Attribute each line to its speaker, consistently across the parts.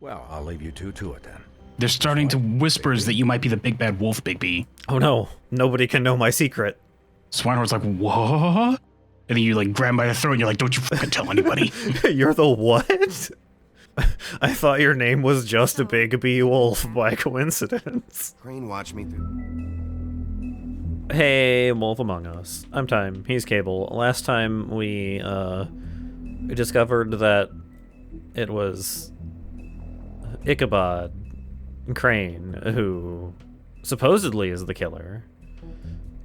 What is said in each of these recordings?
Speaker 1: Well, I'll leave you two to it then.
Speaker 2: They're starting to whispers that you might be the big bad wolf, Bigby.
Speaker 3: Oh no, nobody can know my secret.
Speaker 2: Swinehorn's like, what? And then you like grab him by the throat and you're like, don't you fucking tell anybody.
Speaker 3: You're the what? I thought your name was just a Bigby Wolf by coincidence.
Speaker 4: Crane watched me through.
Speaker 3: Hey, Wolf Among Us. I'm Time. He's Cable. Last time we discovered that it was Ichabod Crane who supposedly is the killer.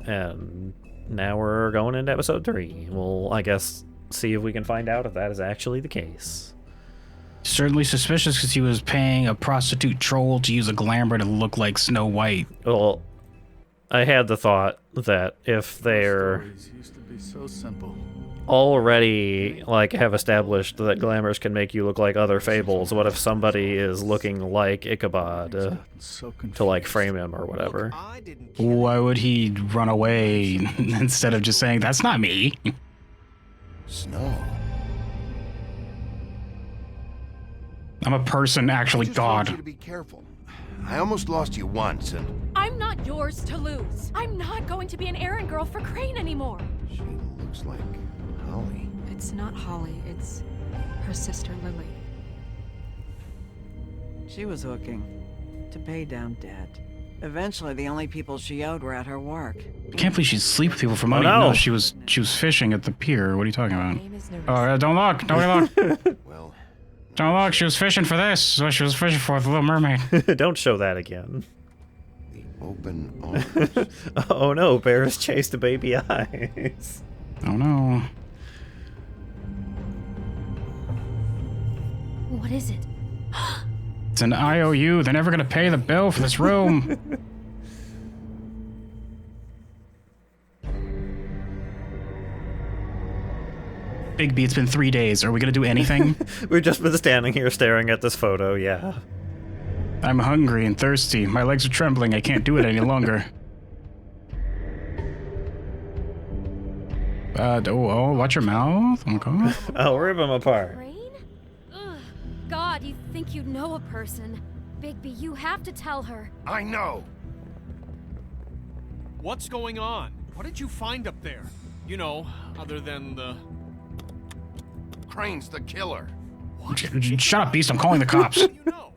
Speaker 3: And now we're going into episode 3. We'll, I guess, see if we can find out if that is actually the case.
Speaker 2: Certainly suspicious because he was paying a prostitute troll to use a glamour to look like Snow White.
Speaker 3: Well, I had the thought that if they're
Speaker 5: used to be so simple.
Speaker 3: already like have established that glamours can make you look like other fables, what if somebody is looking like Ichabod to like frame him or whatever?
Speaker 2: Why would he run away instead of just saying, that's not me?
Speaker 4: Snow.
Speaker 2: I'm a person, actually
Speaker 4: I want you
Speaker 2: God.
Speaker 4: to be careful. I almost lost you once, and
Speaker 6: I'm not yours to lose. I'm not going to be an errand girl for Crane anymore.
Speaker 4: she looks like Holly.
Speaker 7: It's not Holly, it's her sister Lily.
Speaker 8: She was hooking to pay down debt. Eventually, the only people she owed were at her work.
Speaker 2: I can't believe she'd sleep with people for money.
Speaker 3: no.
Speaker 2: No, she was fishing at the pier. What are you talking about?
Speaker 7: Name is nervous.
Speaker 2: Oh, don't look. Don't look.
Speaker 4: Well,
Speaker 2: Don't look. She was fishing for this. That's what she was fishing for, the Little Mermaid.
Speaker 3: Don't show that again.
Speaker 4: the open arms.
Speaker 3: Oh no, bears chased baby eyes.
Speaker 2: Oh, no.
Speaker 6: What is it?
Speaker 2: It's an IOU. They're never going to pay the bill for this room. Bigby, it's been 3 days. Are we going to do anything?
Speaker 3: We've just been standing here staring at this photo, yeah.
Speaker 2: I'm hungry and thirsty. My legs are trembling. I can't do it any longer. Oh, watch your mouth. Oh, God.
Speaker 3: I'll rip them apart.
Speaker 6: Crane? Ugh. God, you think you know a person. Bigby, you have to tell her.
Speaker 4: I know.
Speaker 9: What's going on? What did you find up there? You know, other than the...
Speaker 4: Crane's the killer.
Speaker 2: Shut up, Beast. I'm calling the cops.
Speaker 9: You know.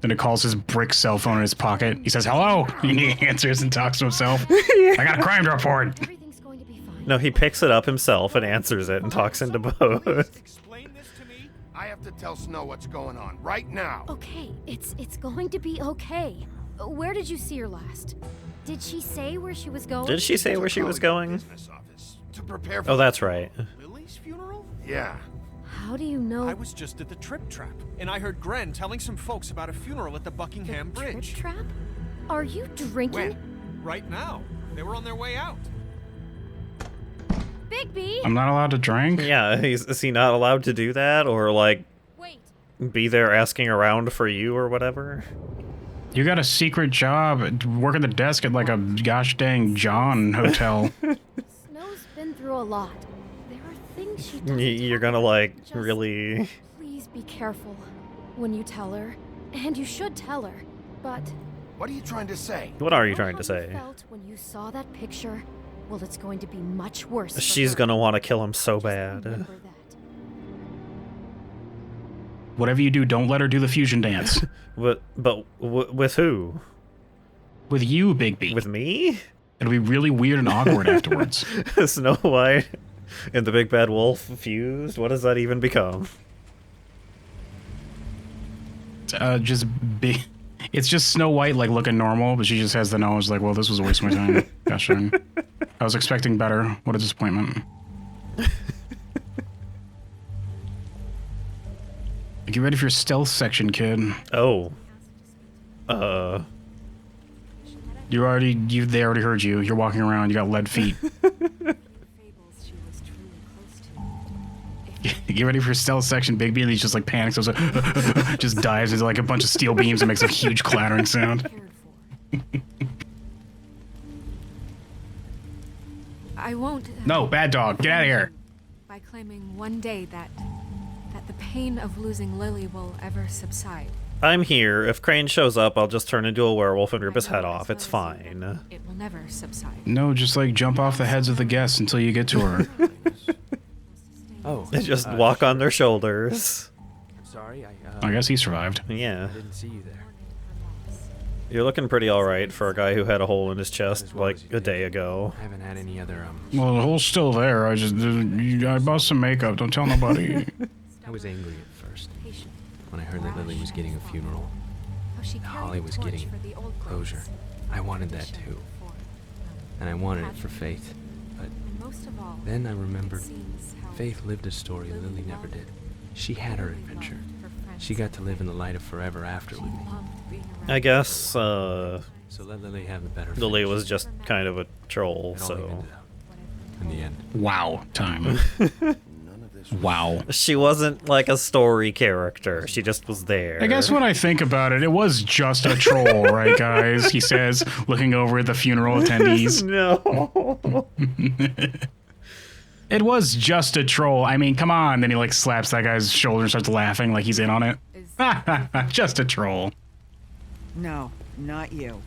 Speaker 2: Then it calls his brick cell phone in his pocket. He says, hello. He answers and talks to himself. I got a crime to report.
Speaker 6: Everything's going to be fine.
Speaker 3: No, he picks it up himself and answers it and talks into both.
Speaker 9: Explain this to me.
Speaker 4: I have to tell Snow what's going on right now.
Speaker 6: Okay, it's going to be okay. Where did you see her last? Did she say where she was going?
Speaker 3: Did she say where she was going?
Speaker 4: Business office to prepare for
Speaker 3: Oh, that's right.
Speaker 9: Lily's funeral?
Speaker 4: Yeah.
Speaker 6: How do you know?
Speaker 9: I was just at the Trip Trap, and I heard Gren telling some folks about a funeral at the Buckingham
Speaker 6: Trip
Speaker 9: Bridge.
Speaker 6: trap? Are you drinking?
Speaker 4: When?
Speaker 9: Right now. They were on their way out.
Speaker 6: Bigby!
Speaker 2: I'm not allowed to drink?
Speaker 3: Yeah, is he not allowed to do that? Or, like,
Speaker 6: Wait.
Speaker 3: be there asking around for you or whatever?
Speaker 2: You got a secret job working the desk at like a gosh dang John hotel.
Speaker 6: Snow's been through a lot. There are things she doesn't
Speaker 3: You're
Speaker 6: tell
Speaker 3: gonna,
Speaker 6: me.
Speaker 3: like,
Speaker 6: Just
Speaker 3: really...
Speaker 6: Please be careful when you tell her. And you should tell her. But
Speaker 4: What are you trying to say?
Speaker 3: What are you
Speaker 6: know
Speaker 3: trying
Speaker 6: how
Speaker 3: to say?
Speaker 6: felt when you saw that picture? Well, it's going to be much worse. for
Speaker 3: She's
Speaker 6: her.
Speaker 3: gonna want to kill him so
Speaker 6: Just
Speaker 3: bad.
Speaker 6: remember that.
Speaker 2: Whatever you do, don't let her do the fusion dance.
Speaker 3: But with who?
Speaker 2: With you, Bigby.
Speaker 3: With me?
Speaker 2: It'll be really weird and awkward afterwards.
Speaker 3: Snow White and the Big Bad Wolf fused? What does that even become?
Speaker 2: Just big. It's just Snow White like looking normal, but she just has the nose like, well, this was a waste of my time. Gosh darn. I was expecting better. What a disappointment. Get ready for your stealth section, kid.
Speaker 3: Oh.
Speaker 2: They already heard you. You're walking around. You got lead feet.
Speaker 7: Fables she was truly close to.
Speaker 2: Get ready for your stealth section, Bigby. And he's just like panics. So just dives into like a bunch of steel beams and makes a huge clattering sound.
Speaker 7: Cared for. I won't.
Speaker 2: No, bad dog. Get out of here.
Speaker 7: By claiming one day that the pain of losing Lily will ever subside.
Speaker 3: I'm here. If Crane shows up, I'll just turn into a werewolf and rip his head off. It's fine.
Speaker 7: It will never subside.
Speaker 2: No, just like jump off the heads of the guests until you get to her.
Speaker 10: Oh,
Speaker 3: Just walk on their shoulders.
Speaker 10: sorry.
Speaker 2: I guess he survived.
Speaker 3: Yeah.
Speaker 10: I didn't see you there.
Speaker 3: You're looking pretty alright for a guy who had a hole in his chest like a day ago.
Speaker 10: I haven't had any other,
Speaker 2: Well, the hole's still there. I bought some makeup. Don't tell nobody.
Speaker 10: I was angry at first. When I heard that Lily was getting a funeral. Holly was getting closure. I wanted that too. And I wanted it for Faith. But then I remembered Faith lived a story Lily never did. She had her adventure. She got to live in the light of forever after with me.
Speaker 3: I guess,
Speaker 10: So let Lily have the better
Speaker 3: Lily
Speaker 10: finish.
Speaker 3: was just kind of a troll,
Speaker 10: It all
Speaker 3: so...
Speaker 10: evened out. In the end.
Speaker 2: Wow, time. Wow.
Speaker 3: She wasn't like a story character. She just was there.
Speaker 2: I guess when I think about it, it was just a troll, right, guys? He says, looking over at the funeral attendees.
Speaker 3: No.
Speaker 2: It was just a troll. I mean, come on. Then he like slaps that guy's shoulder and starts laughing like he's in on it. Just a troll.
Speaker 8: No, not you.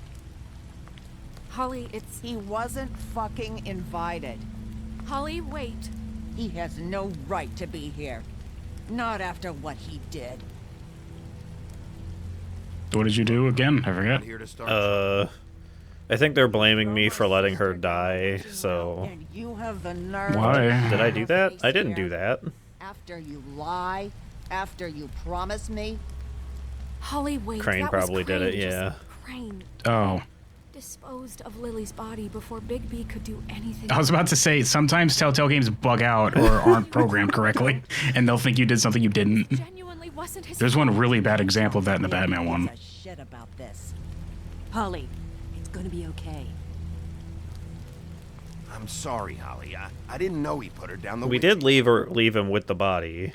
Speaker 7: Holly, it's...
Speaker 8: He wasn't fucking invited.
Speaker 7: Holly, wait.
Speaker 8: He has no right to be here. Not after what he did.
Speaker 2: What did you do again? I forget.
Speaker 4: Here to start.
Speaker 3: I think they're blaming me for letting her die, so...
Speaker 8: And you have the nerve.
Speaker 2: Why?
Speaker 3: Did I do that? I didn't do that.
Speaker 8: After you lie, after you promise me.
Speaker 7: Holly, wait.
Speaker 3: Crane
Speaker 7: that was
Speaker 3: probably did it,
Speaker 7: Crane.
Speaker 3: yeah.
Speaker 7: Just Crane
Speaker 2: Oh.
Speaker 7: disposed of Lily's body before Bigby could do anything.
Speaker 2: I was about to say, sometimes Telltale games bug out or aren't programmed correctly, and they'll think you did something you didn't.
Speaker 7: Genuinely wasn't his
Speaker 2: There's one
Speaker 7: fault.
Speaker 2: really bad example of that in the Batman one.
Speaker 8: Gives a shit about this.
Speaker 11: Holly, it's gonna be okay.
Speaker 4: I'm sorry, Holly. I didn't know he put her down the
Speaker 3: We
Speaker 4: witch.
Speaker 3: did leave him with the body.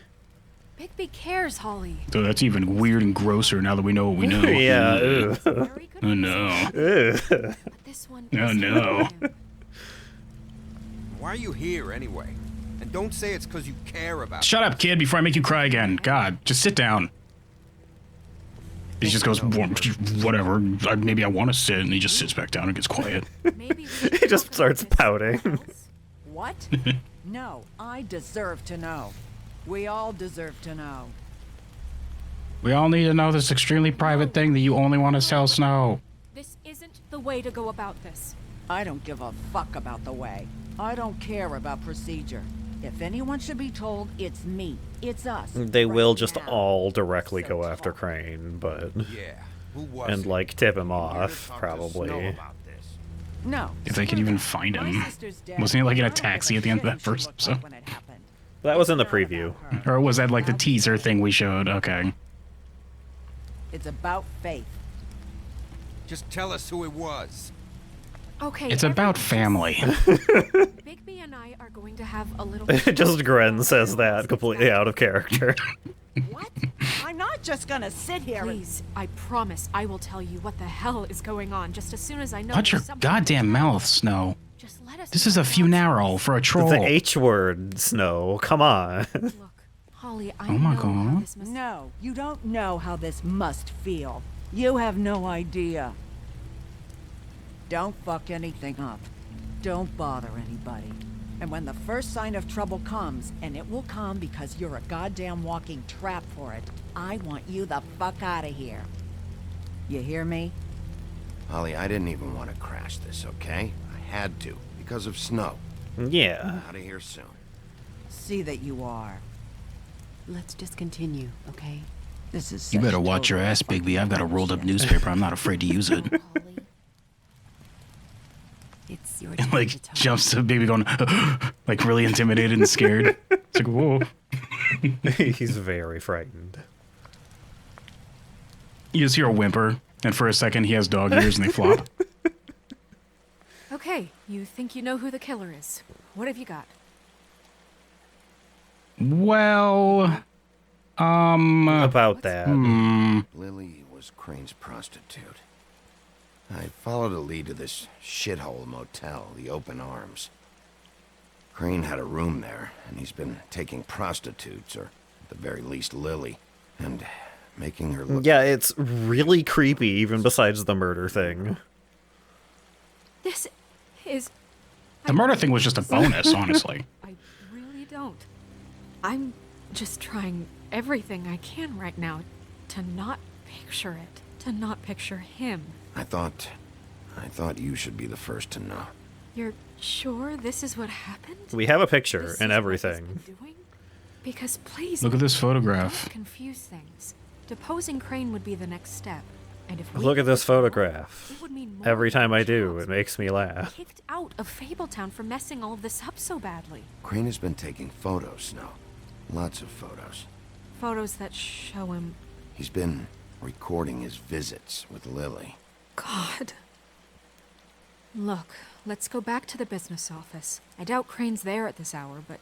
Speaker 7: Bigby cares, Holly.
Speaker 2: So that's even weird and grosser now that we know what we know.
Speaker 3: Yeah, ew.
Speaker 7: Very good
Speaker 2: Oh no.
Speaker 3: Ew.
Speaker 7: but this one
Speaker 2: Oh,
Speaker 7: is
Speaker 2: no.
Speaker 7: for him.
Speaker 4: Why are you here anyway? And don't say it's because you care about
Speaker 2: Shut up, kid, before I make you cry again. God, just sit down. He just goes, whatever. Maybe I want to sit, and he just sits back down and gets quiet.
Speaker 7: Maybe
Speaker 3: He just starts pouting.
Speaker 8: What? No, I deserve to know. We all deserve to know.
Speaker 2: We all need to know this extremely private thing that you only want to tell Snow.
Speaker 7: This isn't the way to go about this.
Speaker 8: I don't give a fuck about the way. I don't care about procedure. If anyone should be told, it's me. It's us.
Speaker 3: They
Speaker 8: right
Speaker 3: will just
Speaker 8: now.
Speaker 3: all directly
Speaker 8: So
Speaker 3: go after
Speaker 8: talk.
Speaker 3: Crane, but...
Speaker 4: Yeah. Who was
Speaker 3: And,
Speaker 4: it?
Speaker 3: like, tip him
Speaker 4: Here to
Speaker 3: off,
Speaker 4: talk to
Speaker 3: probably.
Speaker 4: Snow about this.
Speaker 8: No.
Speaker 2: If they could even find
Speaker 8: My
Speaker 2: him.
Speaker 8: sister's dead.
Speaker 2: Wasn't he like in a
Speaker 8: I don't give
Speaker 2: taxi at the end of
Speaker 8: shit
Speaker 2: that first
Speaker 8: what she looked
Speaker 2: episode?
Speaker 8: like when it happened.
Speaker 3: That was in the
Speaker 8: It's not
Speaker 3: preview.
Speaker 8: about her.
Speaker 2: Or was that like the teaser thing we showed? Okay.
Speaker 8: It's about Faith.
Speaker 4: Just tell us who it was.
Speaker 7: Okay.
Speaker 2: It's about
Speaker 7: everyone
Speaker 2: family.
Speaker 7: Bigby and I are going to have a little.
Speaker 3: Just Gren says that, completely out of character.
Speaker 8: What? I'm not just gonna sit here and...
Speaker 7: Please, I promise I will tell you what the hell is going on just as soon as I know.
Speaker 2: Watch your
Speaker 7: there's something
Speaker 2: goddamn
Speaker 7: to tell.
Speaker 2: mouth, Snow.
Speaker 7: Just let us
Speaker 2: This is
Speaker 7: know
Speaker 2: a
Speaker 7: what's
Speaker 2: funeral for a troll.
Speaker 3: The H word, Snow. Come on.
Speaker 7: Look, Holly, I
Speaker 2: Oh my
Speaker 7: know how
Speaker 2: God.
Speaker 7: this must.
Speaker 8: No, you don't know how this must feel. You have no idea. Don't fuck anything up. Don't bother anybody. And when the first sign of trouble comes, and it will come because you're a goddamn walking trap for it, I want you the fuck out of here. You hear me?
Speaker 4: Holly, I didn't even want to crash this, okay? I had to, because of Snow.
Speaker 3: Yeah.
Speaker 4: Out of here soon.
Speaker 8: See that you are.
Speaker 11: Let's just continue, okay?
Speaker 8: This is
Speaker 2: You
Speaker 8: such
Speaker 2: better watch your
Speaker 8: total
Speaker 2: ass,
Speaker 8: fucking
Speaker 2: Bigby. I've got a rolled up
Speaker 8: bullshit.
Speaker 2: newspaper. I'm not afraid to use it.
Speaker 6: Holly.
Speaker 11: It's your
Speaker 2: And
Speaker 11: turn
Speaker 2: like
Speaker 11: to talk.
Speaker 2: jumps to Baby going, like really intimidated and scared. It's like, whoa.
Speaker 3: He's very frightened.
Speaker 2: You just hear a whimper, and for a second he has dog ears and they flop.
Speaker 7: Okay, you think you know who the killer is. What have you got?
Speaker 2: Well,
Speaker 3: About that.
Speaker 4: Lily was Crane's prostitute. I followed a lead to this shithole motel, the Open Arms. Crane had a room there, and he's been taking prostitutes, or At the very least, Lily. And making her look...
Speaker 3: Yeah, it's really creepy, even besides the murder thing.
Speaker 7: This is...
Speaker 2: The murder thing was just a bonus, honestly.
Speaker 7: I really don't. I'm just trying everything I can right now to not picture it. To not picture him.
Speaker 4: I thought you should be the first to know.
Speaker 7: You're sure this is what happened?
Speaker 3: We have a picture
Speaker 7: This
Speaker 3: and
Speaker 7: is what
Speaker 3: everything.
Speaker 7: he's been doing? Because please...
Speaker 2: Look at this photograph.
Speaker 7: Don't confuse things. Deposing Crane would be the next step. And if we
Speaker 3: Look at this
Speaker 7: get it wrong,
Speaker 3: photograph.
Speaker 7: it would mean more
Speaker 3: Every time I do,
Speaker 7: trials.
Speaker 3: it makes me laugh.
Speaker 7: Kicked out of Fabletown for messing all of this up so badly.
Speaker 4: Crane has been taking photos, Snow. Lots of photos.
Speaker 7: Photos that show him...
Speaker 4: He's been recording his visits with Lily.
Speaker 7: God. Look, let's go back to the business office. I doubt Crane's there at this hour, but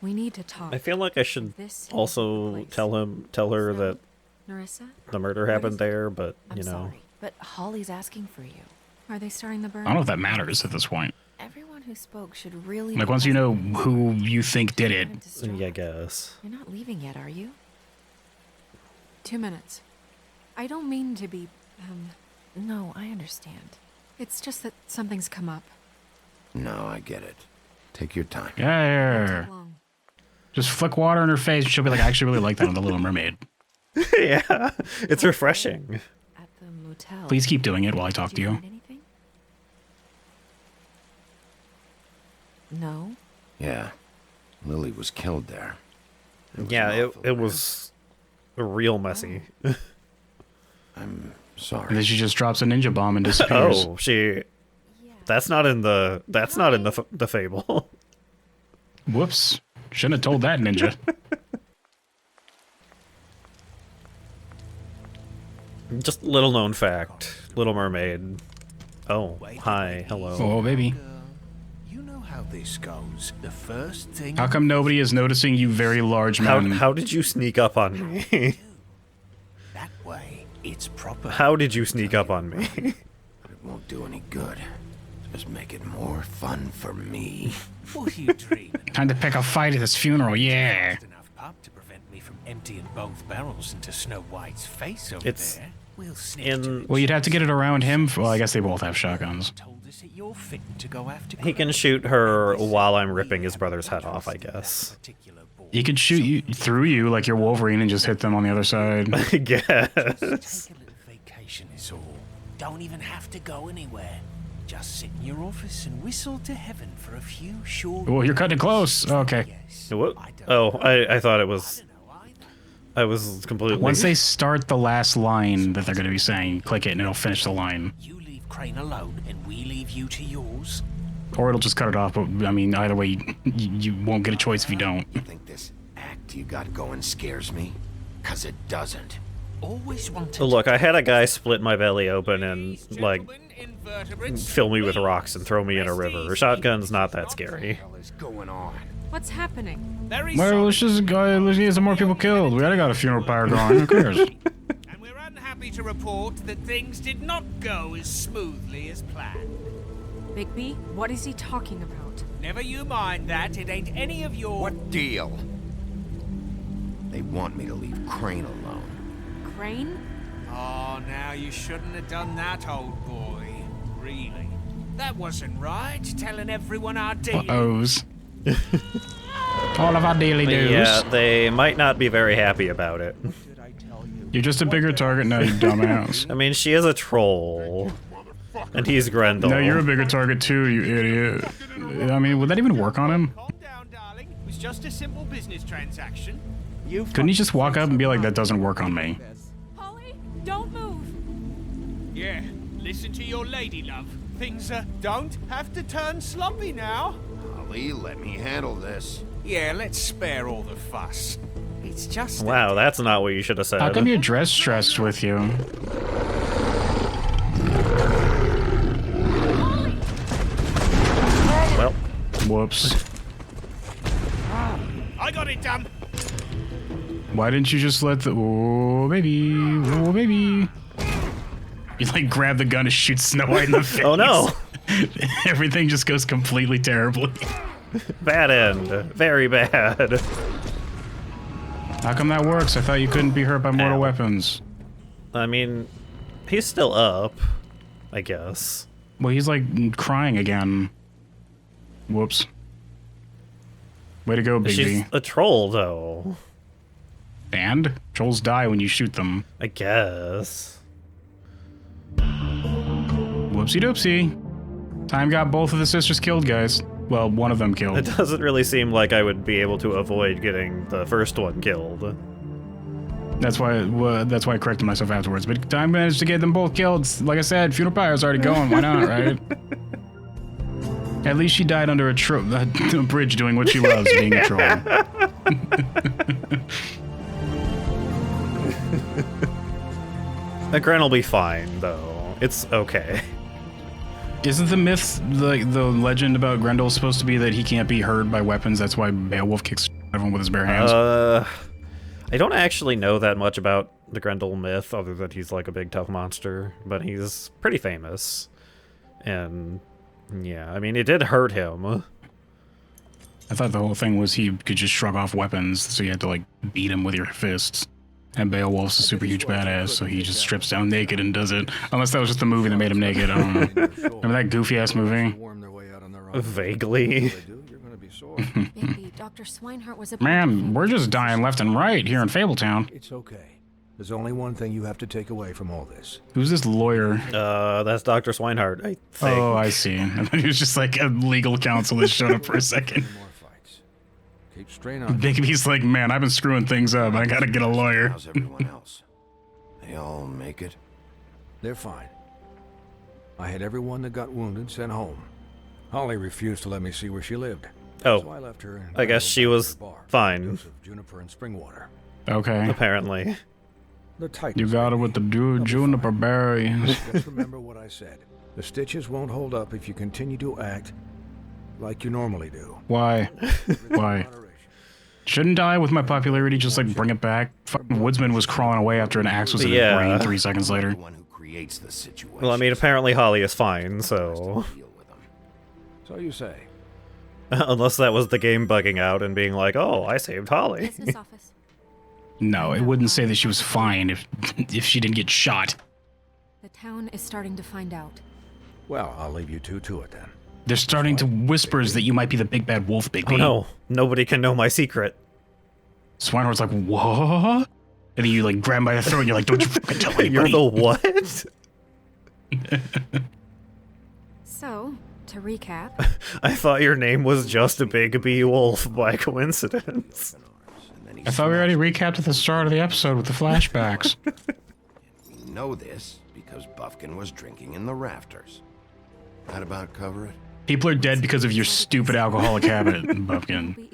Speaker 7: we need to talk.
Speaker 3: I feel like I should also tell her that
Speaker 7: Nerissa?
Speaker 3: the murder happened there, but,
Speaker 11: I'm
Speaker 3: you know.
Speaker 11: sorry, but Holly's asking for you.
Speaker 7: Are they starting the burn?
Speaker 2: I don't know if that matters at this point.
Speaker 11: Everyone who spoke should really...
Speaker 2: Like,
Speaker 11: be
Speaker 2: once you know
Speaker 11: present.
Speaker 2: who you think did it.
Speaker 3: Yeah, I guess.
Speaker 11: You're not leaving yet, are you?
Speaker 7: 2 minutes. I don't mean to be,
Speaker 11: No, I understand.
Speaker 7: It's just that something's come up.
Speaker 4: No, I get it. Take your time.
Speaker 2: Yeah.
Speaker 7: Long.
Speaker 2: Just flick water in her face. She'll be like, I actually really like that on The Little Mermaid.
Speaker 3: Yeah, it's refreshing.
Speaker 11: At the motel.
Speaker 2: Please keep doing it while I talk
Speaker 11: Did
Speaker 2: to you.
Speaker 11: find anything? No?
Speaker 4: Yeah. Lily was killed there.
Speaker 3: Yeah,
Speaker 4: an awful
Speaker 3: it was real messy.
Speaker 4: I'm sorry.
Speaker 2: And then she just drops a ninja bomb and disappears.
Speaker 3: Oh, she... That's not in the... That's not in the fable.
Speaker 2: Whoops. Shouldn't have told that ninja.
Speaker 3: Just little known fact. Little Mermaid. Oh, hi, hello.
Speaker 2: Oh, baby.
Speaker 12: You know how this goes. The first thing...
Speaker 2: How come nobody is noticing you very large men?
Speaker 3: How did you sneak up on me?
Speaker 12: That way, it's proper.
Speaker 3: How did you sneak up on me?
Speaker 4: It won't do any good. Just make it more fun for me.
Speaker 12: What are you dreaming?
Speaker 2: Time to pick a fight at this funeral, yeah.
Speaker 12: Just enough pop to prevent me from emptying both barrels into Snow White's face over
Speaker 3: It's
Speaker 12: there. We'll snitch
Speaker 3: in-
Speaker 12: to it.
Speaker 2: Well, you'd have to get it around him. Well, I guess they both have shotguns.
Speaker 12: Told us that you're fitting to go after
Speaker 3: He can shoot her while I'm ripping his brother's head off, I guess.
Speaker 2: He could shoot you through you like you're Wolverine and just hit them on the other side.
Speaker 3: I guess.
Speaker 12: Take a little vacation is all. Don't even have to go anywhere. Just sit in your office and whistle to heaven for a few short...
Speaker 2: Oh, you're cutting it close. Okay.
Speaker 3: What? Oh, I thought it was... I was completely...
Speaker 2: Once they start the last line that they're going to be saying, click it and it'll finish the line.
Speaker 12: You leave Crane alone and we leave you to yours.
Speaker 2: Or it'll just cut it off. But, I mean, either way, you won't get a choice if you don't.
Speaker 4: You think this act you got going scares me? 'Cause it doesn't.
Speaker 12: Always wanted
Speaker 3: Look, I had a guy split my belly open and, like, fill me with rocks and throw me in a river. A shotgun's not that scary.
Speaker 4: What is going on?
Speaker 7: What's happening?
Speaker 2: Well, let's just go. Let's get some more people killed. We already got a funeral pyre going. Who cares?
Speaker 12: And we're unhappy to report that things did not go as smoothly as planned.
Speaker 7: Bigby, what is he talking about?
Speaker 12: Never you mind that. It ain't any of your...
Speaker 4: What deal? They want me to leave Crane alone.
Speaker 7: Crane?
Speaker 12: Oh, now you shouldn't have done that, old boy. Really. That wasn't right, telling everyone our deal.
Speaker 2: Uh-ohs. All of our daily do's.
Speaker 3: Yeah, they might not be very happy about it.
Speaker 2: You're just a bigger target now, you dumbass.
Speaker 3: I mean, she is a troll. And he's Grendel.
Speaker 2: No, you're a bigger target too, you idiot. I mean, would that even work on him?
Speaker 12: Calm down, darling. It was just a simple business transaction.
Speaker 2: Couldn't he just walk up and be like, that doesn't work on me?
Speaker 7: Holly, don't move.
Speaker 12: Yeah, listen to your lady, love. Things don't have to turn sloppy now.
Speaker 4: Holly, let me handle this.
Speaker 12: Yeah, let's spare all the fuss. It's just...
Speaker 3: Wow, that's not what you should have said.
Speaker 2: How come your dress stressed with you?
Speaker 3: Well,
Speaker 2: whoops.
Speaker 12: I got it done.
Speaker 2: Why didn't you just let the... Oh, baby. Oh, baby. You, like, grab the gun and shoot Snow White in the face.
Speaker 3: Oh, no.
Speaker 2: Everything just goes completely terribly.
Speaker 3: Bad end. Very bad.
Speaker 2: How come that works? I thought you couldn't be hurt by mortal weapons.
Speaker 3: I mean, he's still up, I guess.
Speaker 2: Well, he's like crying again. Whoops. Way to go, Bigby.
Speaker 3: She's a troll, though.
Speaker 2: And? Trolls die when you shoot them.
Speaker 3: I guess.
Speaker 2: Whoopsie doopsie. Time got both of the sisters killed, guys. Well, one of them killed.
Speaker 3: It doesn't really seem like I would be able to avoid getting the first one killed.
Speaker 2: That's why I corrected myself afterwards. But I managed to get them both killed. Like I said, funeral pyre's already going. Why not, right? At least she died under a bridge doing what she loves, being a troll.
Speaker 3: Gren will be fine, though. It's okay.
Speaker 2: Isn't the myth, like the legend about Grendel, supposed to be that he can't be hurt by weapons? That's why Beowulf kicks everyone with his bare hands.
Speaker 3: I don't actually know that much about the Grendel myth, other than he's like a big tough monster, but he's pretty famous. And yeah, I mean, it did hurt him.
Speaker 2: I thought the whole thing was he could just shrug off weapons, so you had to like beat him with your fists. And Beowulf's a super huge badass, so he just strips down naked and does it. Unless that was just the movie that made him naked. I don't know. Remember that goofy ass movie?
Speaker 3: Vaguely.
Speaker 6: Bigby, Dr. Swinehart was a
Speaker 2: Man, we're just dying left and right here in Fabletown.
Speaker 1: It's okay. There's only one thing you have to take away from all this.
Speaker 2: Who's this lawyer?
Speaker 3: That's Dr. Swinehart, I think.
Speaker 2: Oh, I see. And then he was just like a legal counsel that showed up for a second.
Speaker 1: Keep straight on.
Speaker 2: Bigby's like, man, I've been screwing things up. I gotta get a lawyer.
Speaker 4: How's everyone else? They all make it?
Speaker 1: They're fine. I had everyone that got wounded sent home. Holly refused to let me see where she lived.
Speaker 3: Oh,
Speaker 1: so I left her.
Speaker 3: I guess she was fine.
Speaker 1: Juniper and Springwater.
Speaker 2: Okay.
Speaker 3: Apparently.
Speaker 2: You got it with the juniper berries.
Speaker 1: Just remember what I said. The stitches won't hold up if you continue to act like you normally do.
Speaker 2: Why? Why? Shouldn't I, with my popularity, just like bring it back? Fucking Woodsman was crawling away after an axe was in his brain 3 seconds later.
Speaker 3: Well, I mean, apparently Holly is fine, so...
Speaker 1: So you say.
Speaker 3: Unless that was the game bugging out and being like, oh, I saved Holly.
Speaker 6: Business office.
Speaker 2: No, it wouldn't say that she was fine if she didn't get shot.
Speaker 6: The town is starting to find out.
Speaker 1: Well, I'll leave you two to it then.
Speaker 2: They're starting to whispers that you might be the big bad wolf, Bigby.
Speaker 3: Oh no, nobody can know my secret.
Speaker 2: Swineheart's like, what? And then you like grab him by the throat and you're like, don't you fucking tell anybody.
Speaker 3: You're the what?
Speaker 6: So, to recap.
Speaker 3: I thought your name was just a Bigby Wolf by coincidence.
Speaker 2: I thought we already recapped at the start of the episode with the flashbacks.
Speaker 4: We know this because Buffkin was drinking in the rafters. That about cover it?
Speaker 2: People are dead because of your stupid alcoholic habit, Buffkin.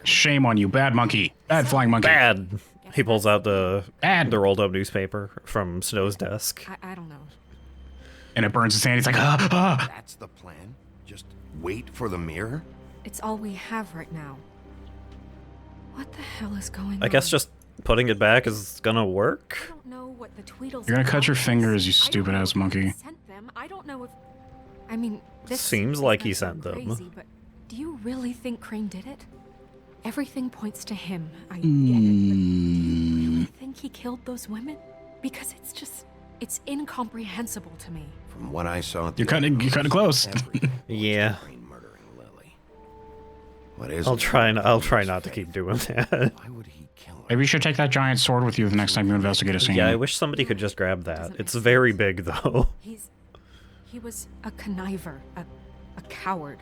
Speaker 2: Shame on you, bad monkey. Bad flying monkey.
Speaker 3: Bad. He pulls out the rolled up newspaper from Snow's desk.
Speaker 6: I don't know.
Speaker 2: And it burns his hand. He's like, ah, ah.
Speaker 4: That's the plan? Just wait for the mirror?
Speaker 6: It's all we have right now. What the hell is going on?
Speaker 3: I guess just putting it back is gonna work?
Speaker 6: I don't know what the Tweedles.
Speaker 2: You're gonna cut your fingers, you stupid ass monkey.
Speaker 6: Sent them. I don't know if. I mean, this
Speaker 3: seems like he sent them.
Speaker 6: Crazy, but do you really think Crane did it? Everything points to him. I get it, but do you really think he killed those women? Because it's incomprehensible to me.
Speaker 4: From what I saw,
Speaker 2: you're cutting close.
Speaker 3: Yeah.
Speaker 4: What is
Speaker 3: I'll try not to keep doing that.
Speaker 4: Why would he kill her?
Speaker 2: Maybe you should take that giant sword with you the next time you investigate a scene.
Speaker 3: Yeah, I wish somebody could just grab that. It's very big, though.
Speaker 6: He was a conniver, a coward,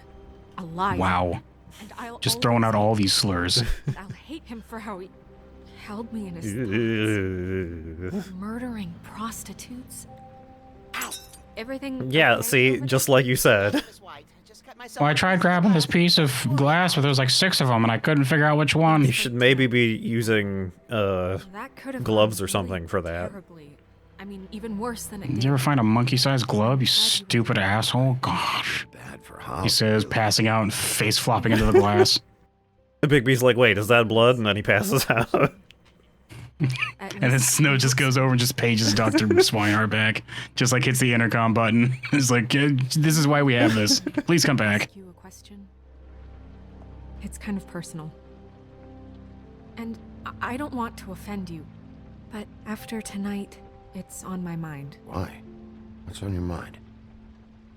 Speaker 6: a liar.
Speaker 2: Wow.
Speaker 6: And I'll
Speaker 2: just throwing out all these slurs.
Speaker 6: I'll hate him for how he held me in his thoughts. Murdering prostitutes. Ow. Everything.
Speaker 3: Yeah, see, just like you said.
Speaker 2: Well, I tried grabbing this piece of glass, but there was like 6 of them, and I couldn't figure out which one.
Speaker 3: You should maybe be using gloves or something for that.
Speaker 6: Terribly. I mean, even worse than it
Speaker 2: Did you ever find a monkey-sized glove, you stupid asshole? Gosh.
Speaker 4: Bad for Holly.
Speaker 2: He says, passing out and face flopping into the glass.
Speaker 3: Bigby's like, wait, is that blood? And then he passes out.
Speaker 2: And then Snow just goes over and just pages Dr. Swinehart back. Just like hits the intercom button. It's like, this is why we have this. Please come back.
Speaker 6: Ask you a question. It's kind of personal. And I don't want to offend you, but after tonight, it's on my mind.
Speaker 4: Why? What's on your mind?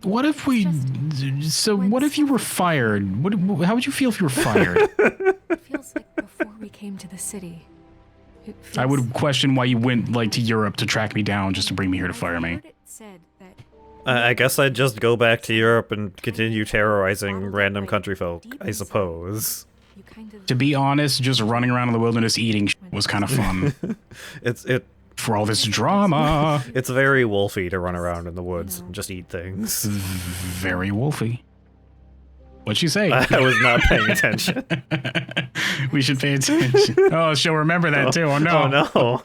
Speaker 2: What if we... what if you were fired? How would you feel if you were fired?
Speaker 6: It feels like before we came to the city.
Speaker 2: I would question why you went, like, to Europe to track me down just to bring me here to fire me.
Speaker 3: I guess I'd just go back to Europe and continue terrorizing random country folk, I suppose.
Speaker 2: To be honest, just running around in the wilderness eating was kind of fun. For all this drama.
Speaker 3: It's very wolfy to run around in the woods and just eat things.
Speaker 2: Very wolfy. What'd she say?
Speaker 3: I was not paying attention.
Speaker 2: We should pay attention. Oh, she'll remember that too. Oh no.
Speaker 3: Oh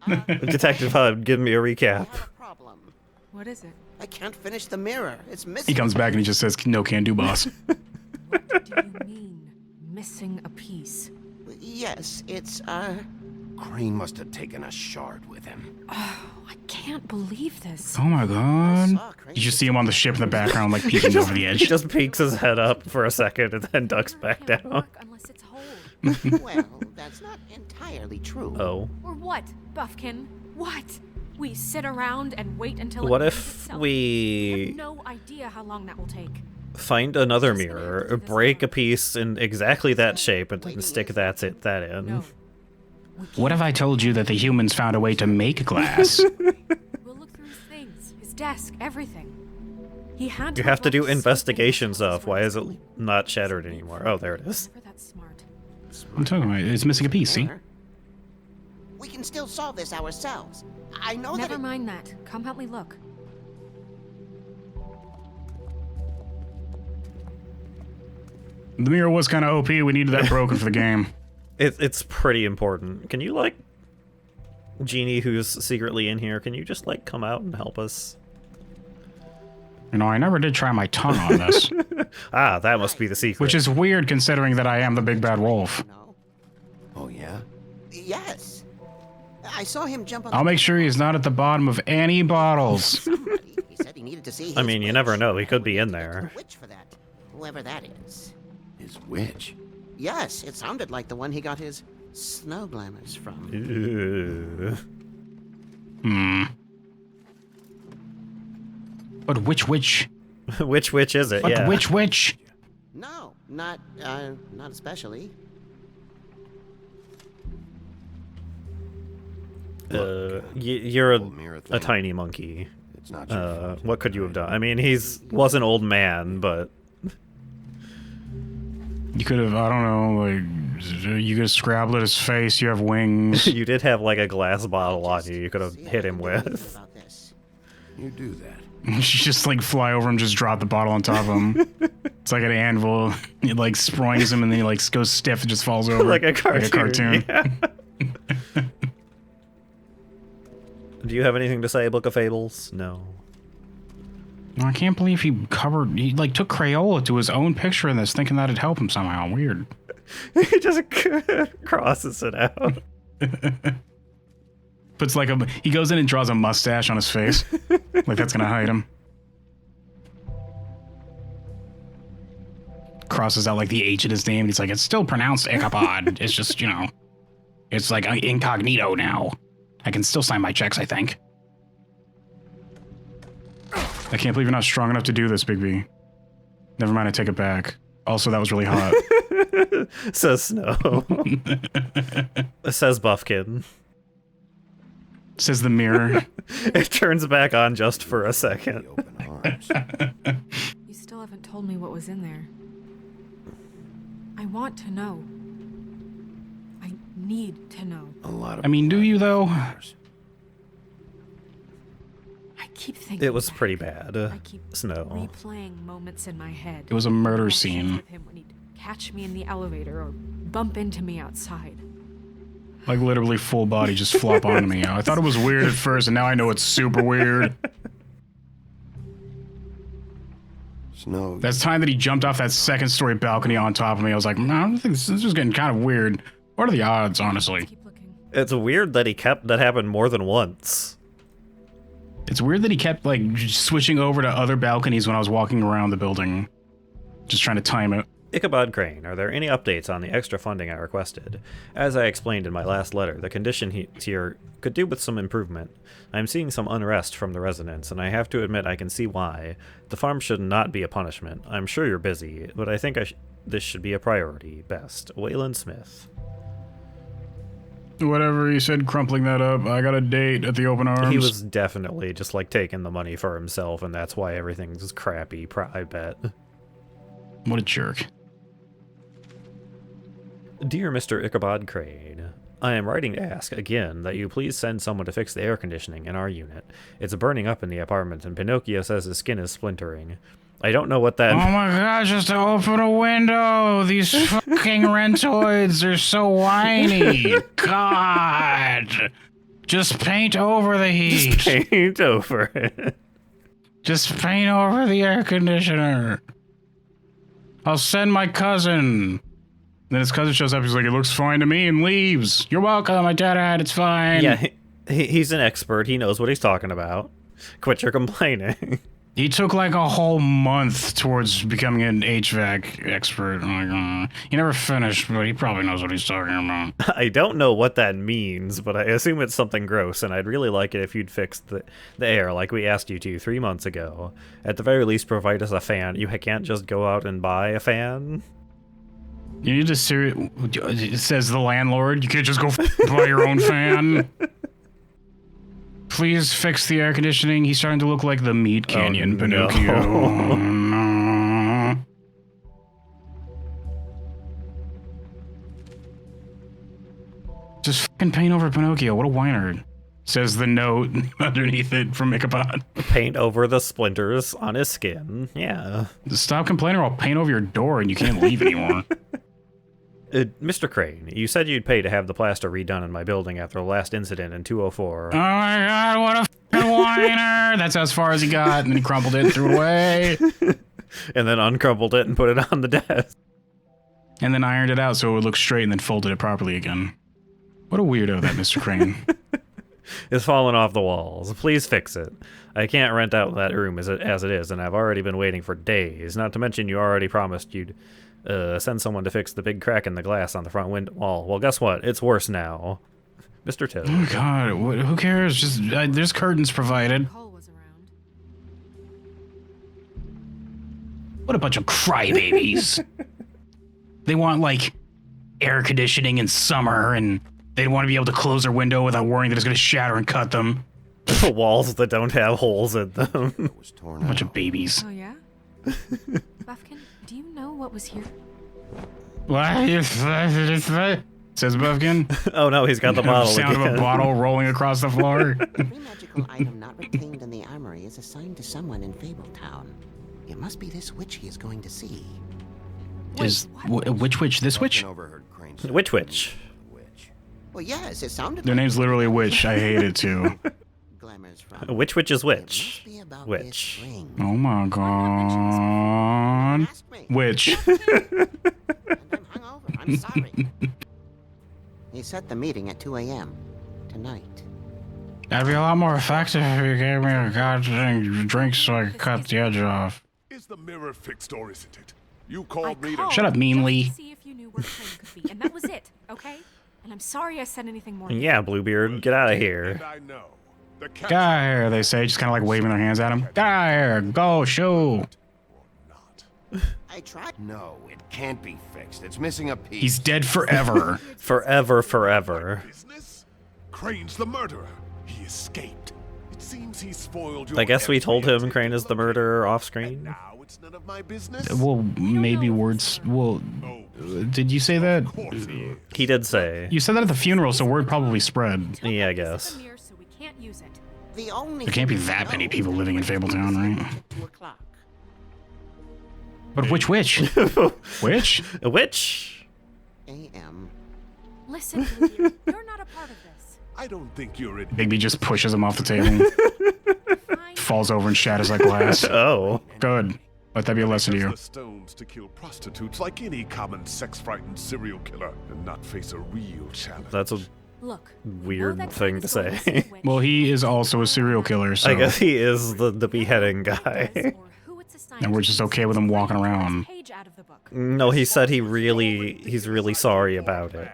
Speaker 3: no. Detective Hud, give me a recap.
Speaker 6: What is it?
Speaker 13: I can't finish the mirror. It's missing.
Speaker 2: He comes back and he just says, "No can do, boss."
Speaker 6: What do you mean, missing a piece?
Speaker 13: Yes, it's,
Speaker 4: Crane must have taken a shard with him.
Speaker 6: Oh, I can't believe this.
Speaker 2: Oh my god. You just see him on the ship in the background, like peeking over the edge.
Speaker 3: He just peeks his head up for a second and then ducks back down.
Speaker 6: Unless it's whole.
Speaker 13: Well, that's not entirely true.
Speaker 3: Oh.
Speaker 6: Or what, Buffkin? What? We sit around and wait until
Speaker 3: What
Speaker 6: it
Speaker 3: if we
Speaker 6: have no idea how long that will take.
Speaker 3: Find another mirror, break a piece in exactly that shape, and then stick that in?
Speaker 6: No.
Speaker 2: What if I told you that the humans found a way to make glass?
Speaker 6: We'll look through his things, his desk, everything. He had to
Speaker 3: You have to do
Speaker 6: left
Speaker 3: investigation
Speaker 6: something
Speaker 3: stuff. Why is it not shattered anymore? Oh, there it is.
Speaker 6: Never that smart.
Speaker 2: I'm talking about it's missing a piece, see?
Speaker 13: We can still solve this ourselves. I know
Speaker 6: Never
Speaker 13: that.
Speaker 6: mind that. Come help me look.
Speaker 2: The mirror was kind of OP. We needed that broken for the game.
Speaker 3: It's pretty important. Can you, like, Genie, who's secretly in here, can you just, like, come out and help us?
Speaker 2: You know, I never did try my tongue on this.
Speaker 3: Ah, that must be the secret.
Speaker 2: Which is weird considering that I am the big bad wolf.
Speaker 4: Oh, yeah?
Speaker 13: Yes. I saw him jump on
Speaker 2: I'll make sure he's not at the bottom of any bottles.
Speaker 13: He said he needed to see
Speaker 3: I
Speaker 13: his
Speaker 3: mean, you
Speaker 13: witch.
Speaker 3: never know. He could be in there.
Speaker 13: Witch for that. Whoever that is.
Speaker 4: His witch?
Speaker 13: Yes, it sounded like the one he got his snow glamours from.
Speaker 3: Ew.
Speaker 2: But which witch?
Speaker 3: Which witch is it?
Speaker 2: But
Speaker 3: yeah.
Speaker 2: which witch?
Speaker 13: No, not especially.
Speaker 3: You're a tiny monkey.
Speaker 4: It's not your fault.
Speaker 3: What could you have done? I mean, was an old man, but
Speaker 2: You could have, I don't know, like, you could have scrabbled at his face, you have wings.
Speaker 3: you did have like a glass bottle on you. You could have hit him with.
Speaker 4: You do that.
Speaker 2: You just like fly over him, just drop the bottle on top of him. It's like an anvil. It like springs him and then he like goes stiff and just falls over.
Speaker 3: Like a cartoon.
Speaker 2: Yeah.
Speaker 3: Do you have anything to say, Book of Fables? No.
Speaker 2: I can't believe he like took Crayola to his own picture in this, thinking that'd help him somehow. Weird.
Speaker 3: He just crosses it out.
Speaker 2: Puts like he goes in and draws a mustache on his face. Like that's gonna hide him. Crosses out like the H in his name. And he's like, it's still pronounced Ichabod. It's just, you know, it's like incognito now. I can still sign my checks, I think. I can't believe you're not strong enough to do this, Bigby. Never mind, I take it back. Also, that was really hot.
Speaker 3: Says Snow. Says Buffkin.
Speaker 2: Says the mirror.
Speaker 3: It turns back on just for a second.
Speaker 6: You still haven't told me what was in there. I want to know. I need to know.
Speaker 4: A lot of
Speaker 2: I mean, do you though?
Speaker 6: I keep thinking
Speaker 3: It was pretty bad.
Speaker 6: I keep
Speaker 3: Snow.
Speaker 6: replaying moments in my head.
Speaker 2: It was a murder
Speaker 6: I'll
Speaker 2: scene.
Speaker 6: with him when he'd catch me in the elevator or bump into me outside.
Speaker 2: Like literally full body just flop onto me. I thought it was weird at first, and now I know it's super weird.
Speaker 4: Snow.
Speaker 2: That time that he jumped off that second story balcony on top of me, I was like, I think this is just getting kind of weird. What are the odds, honestly?
Speaker 3: It's weird that that happened more than once.
Speaker 2: It's weird that he kept like switching over to other balconies when I was walking around the building, just trying to time it.
Speaker 3: Ichabod Crane, are there any updates on the extra funding I requested? As I explained in my last letter, the condition here could do with some improvement. I am seeing some unrest from the residents, and I have to admit I can see why. The farm should not be a punishment. I'm sure you're busy, but I think this should be a priority. Best, Waylon Smith.
Speaker 2: Whatever he said, crumpling that up. I got a date at the open arms.
Speaker 3: He was definitely just like taking the money for himself, and that's why everything's crappy, I bet.
Speaker 2: What a jerk.
Speaker 3: Dear Mr. Ichabod Crane, I am writing to ask again that you please send someone to fix the air conditioning in our unit. It's burning up in the apartment, and Pinocchio says his skin is splintering. I don't know what that...
Speaker 2: Oh my gosh, just to open a window! These fucking rentoids are so whiny! God! Just paint over the heat!
Speaker 3: Just paint over it.
Speaker 2: Just paint over the air conditioner! I'll send my cousin! Then his cousin shows up, he's like, it looks fine to me, and leaves. You're welcome, I did it, it's fine.
Speaker 3: Yeah, he's an expert, he knows what he's talking about. Quit your complaining.
Speaker 2: He took like a whole month towards becoming an HVAC expert. Like, he never finished, but he probably knows what he's talking about.
Speaker 3: I don't know what that means, but I assume it's something gross, and I'd really like it if you'd fix the air like we asked you to 3 months ago. At the very least, provide us a fan. You can't just go out and buy a fan?
Speaker 2: You need to it says the landlord. You can't just go buy your own fan. Please fix the air conditioning. He's starting to look like the Meat Canyon Pinocchio. Oh, no. Just fucking paint over Pinocchio. What a whiner. Says the note underneath it from Ichabod.
Speaker 3: Paint over the splinters on his skin. Yeah.
Speaker 2: Stop complaining or I'll paint over your door and you can't leave anymore.
Speaker 3: Mr. Crane, you said you'd pay to have the plaster redone in my building after the last incident in 204.
Speaker 2: Oh my god, what a fucking whiner! That's as far as he got, and then he crumpled it and threw it away.
Speaker 3: And then uncrumpled it and put it on the desk.
Speaker 2: And then ironed it out so it would look straight and then folded it properly again. What a weirdo, that Mr. Crane.
Speaker 3: It's fallen off the walls. Please fix it. I can't rent out that room as it is, and I've already been waiting for days. Not to mention you already promised you'd send someone to fix the big crack in the glass on the front window wall. Well, guess what? It's worse now. Mr. Toad.
Speaker 2: Oh god, who cares? Just there's curtains provided. What a bunch of crybabies. They want, like, air conditioning in summer, and they want to be able to close their window without worrying that it's going to shatter and cut them.
Speaker 3: Walls that don't have holes in them.
Speaker 2: A bunch of babies.
Speaker 6: Oh, yeah? Buffkin, do you know what was here?
Speaker 2: What? Says Buffkin.
Speaker 3: Oh no, he's got the bottle
Speaker 2: Sound
Speaker 3: again.
Speaker 2: of a bottle rolling across the floor.
Speaker 13: Every magical item not retained in the armory is assigned to someone in Fabletown. It must be this witch he is going to see.
Speaker 2: Which witch? This witch?
Speaker 3: Which witch?
Speaker 13: Well, yes, it sounded
Speaker 2: Their name's literally a witch. I hate it too.
Speaker 3: Which witch is which? Which?
Speaker 2: Oh my god. Which?
Speaker 13: I'm sorry. He set the meeting at 2 a.m. tonight.
Speaker 2: That'd be a lot more effective if you gave me a goddamn drink so I could cut the edge off.
Speaker 14: Is the mirror fixed or isn't it? You called me to...
Speaker 2: Shut up, meanly.
Speaker 6: See if you knew where Crane could be, and that was it, okay? And I'm sorry I said anything more.
Speaker 3: Yeah, Bluebeard, get out of here.
Speaker 14: And I know.
Speaker 2: Get out of here, they say, just kind of like waving their hands at him. Get out of here, go, shoo.
Speaker 4: I tried. No, it can't be fixed. It's missing a piece.
Speaker 2: He's dead forever.
Speaker 3: Forever.
Speaker 14: Business? Crane's the murderer. He escaped. It seems he spoiled your...
Speaker 3: I guess we told him Crane is the murderer off screen.
Speaker 14: Now it's none of my business.
Speaker 2: Well, maybe words... Well, did you say that?
Speaker 3: He did say.
Speaker 2: You said that at the funeral, so word probably spread.
Speaker 3: Yeah, I guess.
Speaker 2: There can't be that many people living in Fabletown, right?
Speaker 13: 2 o'clock.
Speaker 2: But which witch? Which?
Speaker 3: A witch?
Speaker 13: A.M.
Speaker 6: Listen, Bluebeard, you're not a part of this.
Speaker 14: I don't think you're in...
Speaker 2: Bigby just pushes him off the table. Falls over and shatters like glass.
Speaker 3: Oh.
Speaker 2: Good. Let that be a lesson to you.
Speaker 14: The stones to kill prostitutes like any common sex-frightened serial killer and not face a real challenge.
Speaker 3: That's a weird thing to say.
Speaker 2: Well, he is also a serial killer, so...
Speaker 3: I guess he is the beheading guy.
Speaker 2: And we're just okay with him walking around.
Speaker 3: No, he said he's really sorry about it.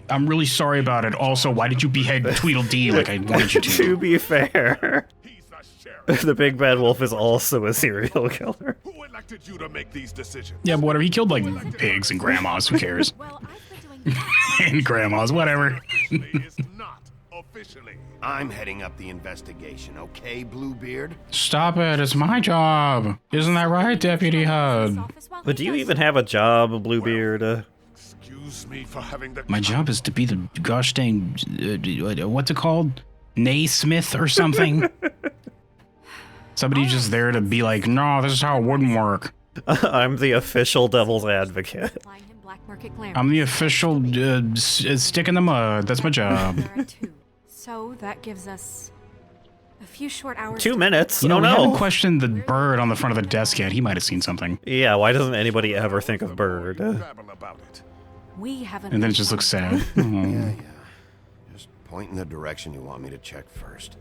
Speaker 2: I'm really sorry about it. Also, why did you behead Tweedledee like I wanted you to?
Speaker 3: To be fair, the Big Bad Wolf is also a serial killer.
Speaker 14: Who elected you to make these decisions?
Speaker 2: Yeah, but whatever. He killed like pigs and grandmas. Who cares? And grandmas, whatever.
Speaker 4: I'm heading up the investigation, okay, Bluebeard?
Speaker 2: Stop it, it's my job. Isn't that right, Deputy HUD?
Speaker 3: But do you even have a job, Bluebeard?
Speaker 14: Excuse me for having the...
Speaker 2: My job is to be the gosh dang, what's it called? Naismith or something? Somebody just there to be like, no, this is how it wouldn't work.
Speaker 3: I'm the official devil's advocate.
Speaker 2: I'm the official stick in the mud. That's my job.
Speaker 6: So that gives us a few short hours.
Speaker 3: 2 minutes.
Speaker 2: You know,
Speaker 3: Oh
Speaker 2: we
Speaker 3: no!
Speaker 2: haven't questioned the bird on the front of the desk yet. He might have seen something.
Speaker 3: Yeah, why doesn't anybody ever think of Bird?
Speaker 6: We haven't.
Speaker 2: And then it just looks sad.
Speaker 4: Yeah. Just point in the direction you want me to check first.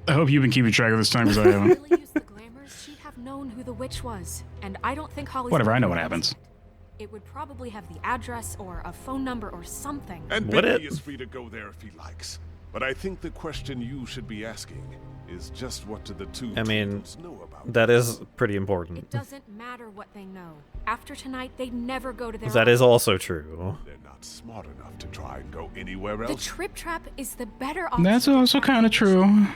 Speaker 2: I hope you've been keeping track of this time because I haven't.
Speaker 6: She'd have known who the witch was, and I don't think Holly's...
Speaker 2: Whatever, I know what happens.
Speaker 6: It would probably have the address or a phone number or something.
Speaker 14: And Bigby is free to go there if he likes. But I think the question you should be asking is just what do the two Tweedles know about
Speaker 3: that is pretty important.
Speaker 6: It doesn't matter what they know. After tonight, they'd never go to their...
Speaker 3: That is also true.
Speaker 14: They're not smart enough to try and go anywhere else.
Speaker 6: The trip trap is the better option.
Speaker 2: That's also kind of true.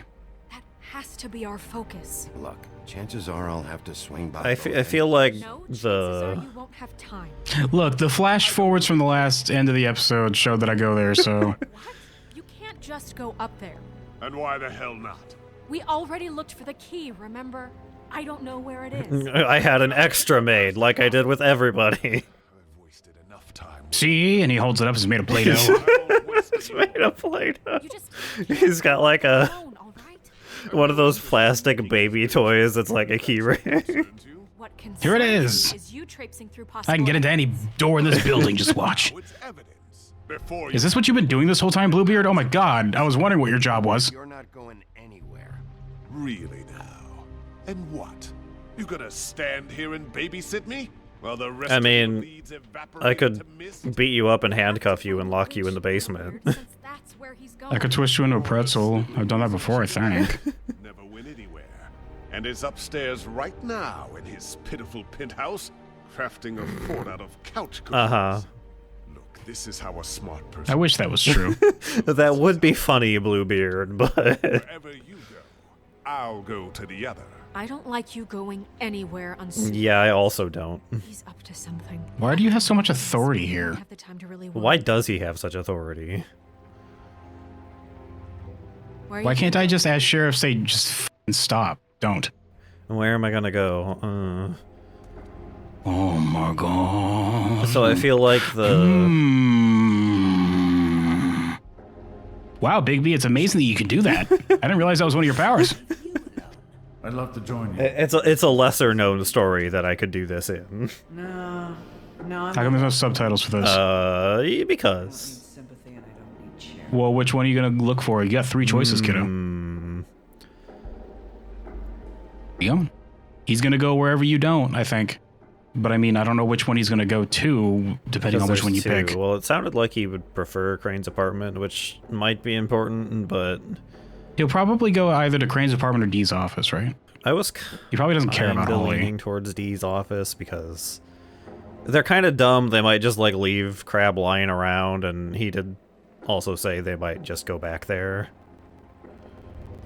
Speaker 6: That has to be our focus.
Speaker 4: Look, chances are I'll have to swing by.
Speaker 3: I feel like
Speaker 6: You won't have time.
Speaker 2: Look, the flash forwards from the last end of the episode showed that I go there, so...
Speaker 6: You can't just go up there.
Speaker 14: And why the hell not?
Speaker 6: We already looked for the key, remember? I don't know where it is.
Speaker 3: I had an extra made, like I did with everybody.
Speaker 2: See? And he holds it up. It's made of Play-Doh.
Speaker 3: It's made of Play-Doh. He's got like a... one of those plastic baby toys that's like a key ring.
Speaker 2: Here it is. I can get into any door in this building. Just watch. Is this what you've been doing this whole time, Bluebeard? Oh my god, I was wondering what your job was.
Speaker 4: You're not going anywhere.
Speaker 14: Really now? And what? You gonna stand here and babysit me? While the rest
Speaker 3: I
Speaker 14: of
Speaker 3: mean,
Speaker 14: the leads evaporate
Speaker 3: I could
Speaker 14: to mist?
Speaker 3: beat you up and handcuff you and lock you in the basement.
Speaker 2: I could twist you into a pretzel. I've done that before, I think.
Speaker 14: Never went anywhere. And is upstairs right now in his pitiful penthouse, crafting a fort out of couch cushions. Look, this is how a smart person...
Speaker 2: I wish that was true.
Speaker 3: That would be funny, Bluebeard, but...
Speaker 14: Wherever you go, I'll go to the other.
Speaker 6: I don't like you going anywhere unsupervised.
Speaker 3: Yeah, I also don't.
Speaker 6: He's up to something.
Speaker 2: Why do you have so much authority here?
Speaker 6: Have the time to really
Speaker 3: Why does he have such authority?
Speaker 2: Why can't I just, as sheriff, say, just f***ing stop? Don't.
Speaker 3: Where am I gonna go?
Speaker 2: Oh my god.
Speaker 3: So I feel like the...
Speaker 2: Wow, Bigby, it's amazing that you can do that. I didn't realize that was one of your powers.
Speaker 5: I'd love to join you.
Speaker 3: It's a lesser known story that I could do this in.
Speaker 8: No.
Speaker 2: How come there's no subtitles for this?
Speaker 3: Because.
Speaker 2: Well, which one are you gonna look for? You got 3 choices, kiddo. Yeah. He's gonna go wherever you don't, I think. But I mean, I don't know which one he's gonna go to, depending on which one you pick.
Speaker 3: Well, it sounded like he would prefer Crane's apartment, which might be important, but...
Speaker 2: He'll probably go either to Crane's apartment or Dee's office, right?
Speaker 3: He
Speaker 2: probably doesn't care about Holly.
Speaker 3: leaning towards Dee's office because they're kind of dumb. They might just like leave Crab lying around, and he did also say they might just go back there.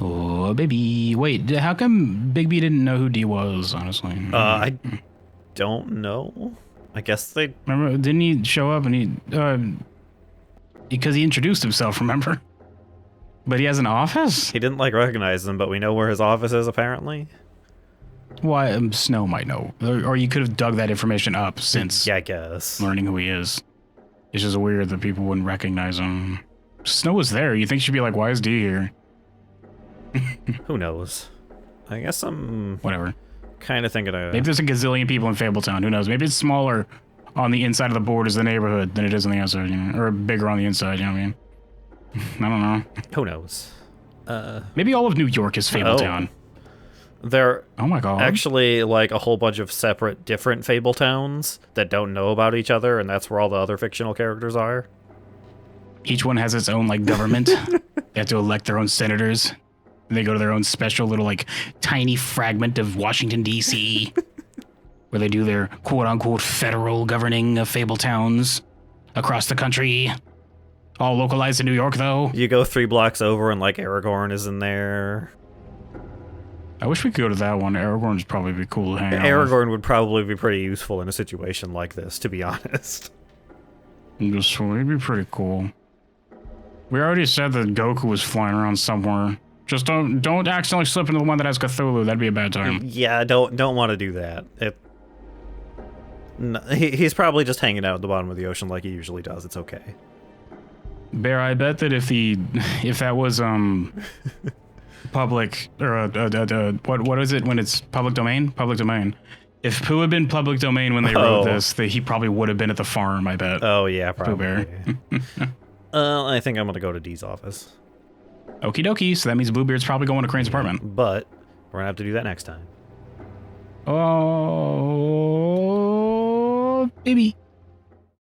Speaker 2: Oh, baby. Wait, how come Bigby didn't know who Dee was, honestly?
Speaker 3: I don't know. I guess they...
Speaker 2: Remember, didn't he show up and he... because he introduced himself, remember? But he has an office?
Speaker 3: He didn't, like, recognize them, but we know where his office is, apparently.
Speaker 2: Why, Snow might know. Or you could have dug that information up since...
Speaker 3: Yeah, I guess.
Speaker 2: Learning who he is. It's just weird that people wouldn't recognize him. Snow was there. You think she'd be like, why is Dee here?
Speaker 3: Who knows? I guess I'm...
Speaker 2: Whatever.
Speaker 3: Kind of thinking of...
Speaker 2: Maybe there's a gazillion people in Fabletown. Who knows? Maybe it's smaller on the inside of the board as the neighborhood than it is on the outside, you know? Or bigger on the inside, you know what I mean? I don't know.
Speaker 3: Who knows?
Speaker 2: Maybe all of New York is Fabletown.
Speaker 3: They're
Speaker 2: oh my god,
Speaker 3: actually like a whole bunch of separate, different fable towns that don't know about each other, and that's where all the other fictional characters are.
Speaker 2: Each one has its own like government. They have to elect their own senators. They go to their own special little like tiny fragment of Washington D.C. where they do their quote-unquote federal governing of fable towns across the country. All localized in New York, though.
Speaker 3: You go 3 blocks over and like Aragorn is in there.
Speaker 2: I wish we could go to that one. Aragorn would probably be cool to hang out with.
Speaker 3: Aragorn would probably be pretty useful in a situation like this, to be honest.
Speaker 2: Just, it'd be pretty cool. We already said that Goku was flying around somewhere. Just don't accidentally slip into the one that has Cthulhu. That'd be a bad time.
Speaker 3: Yeah, don't want to do that. No, he's probably just hanging out at the bottom of the ocean like he usually does. It's okay.
Speaker 2: Bear, I bet that if that was public or what is it when it's public domain? Public domain. If Pooh had been public domain when they wrote this, he probably would have been at the farm. I bet.
Speaker 3: Oh yeah, probably.
Speaker 2: Pooh Bear.
Speaker 3: I think I'm gonna go to Dee's office.
Speaker 2: Okie dokie. So that means Bluebeard's probably going to Crane's apartment.
Speaker 3: But we're gonna have to do that next time.
Speaker 2: Oh, baby.